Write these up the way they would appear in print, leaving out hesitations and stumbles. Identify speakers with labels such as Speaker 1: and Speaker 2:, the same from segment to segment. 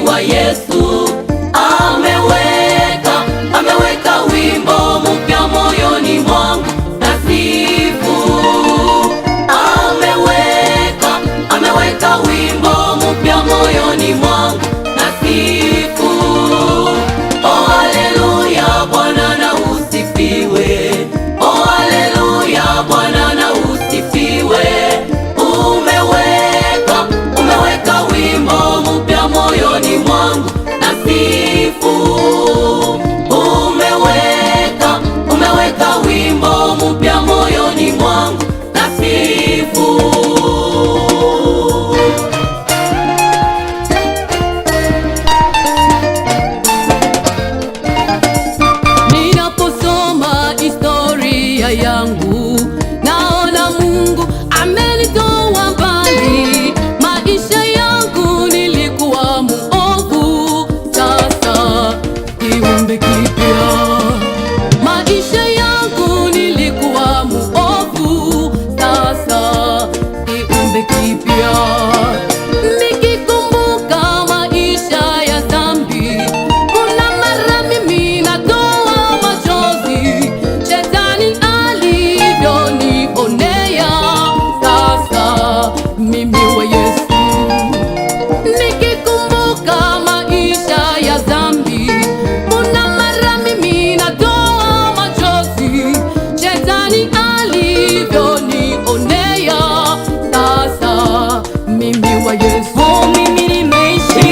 Speaker 1: wa Yesu. Ameweka wimbo mpya moyoni mwangu, nasifu. Ameweka wimbo mpya moyoni mwangu, nasifu. Oh, haleluya, Bwana na usifiwe. Oh, haleluya, Bwana na usifiwe. Umeweka wimbo mpya moyoni mwangu, nasifu. Umeweka wimbo mpya moyoni mwangu, nasifu. Ninaposoma historia yangu, naona Mungu amenitoa mbali. Maisha yangu nilikuwa muovu, sasa kiumbe kipya. Maisha yangu nilikuwa muovu, sasa kiumbe kipya. Nikikumbuka maisha ya dhambi, kuna mara mimi natoa machozi, shetani alivyonionea. Sasa mimi wa Yesu, nikikumbuka maisha ya dhambi, kuna mara mimi natoa machozi, shetani alivyonionea. Sasa mimi wa Yesu, mimi nimeishi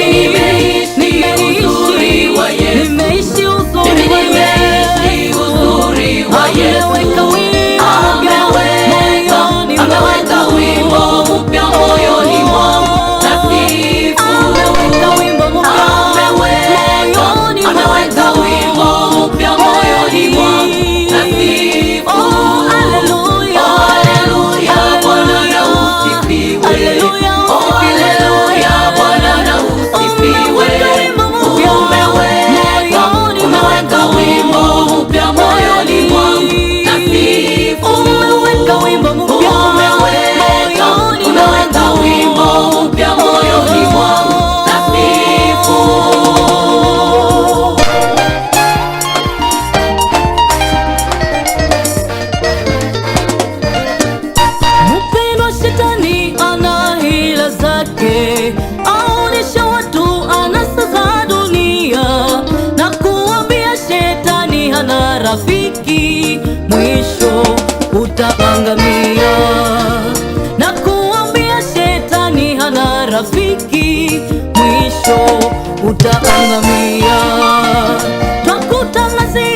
Speaker 1: uzuri wa Yesu, nimeishi uzuri wa Yesu. Ameweka wimbo mpya moyoni mwangu, nasifu. Ameweka wimbo mpya moyoni mwangu, nasifu. Oh, haleluya, Bwana na usifiwe. Oh, haleluya, Bwana na usifiwe. Umeweka wimbo mpya moyoni mwangu, nasifu. Umeweka wimbo mpya moyoni mwangu, nasifu. Mpendwa, shetani ana hila zake, aonesha watu anasa za dunia, na kuambia shetani hana rafiki, mwisho utaangamia. Na kuambia shetani hana rafiki, mwisho utaangamia. Twakutangazia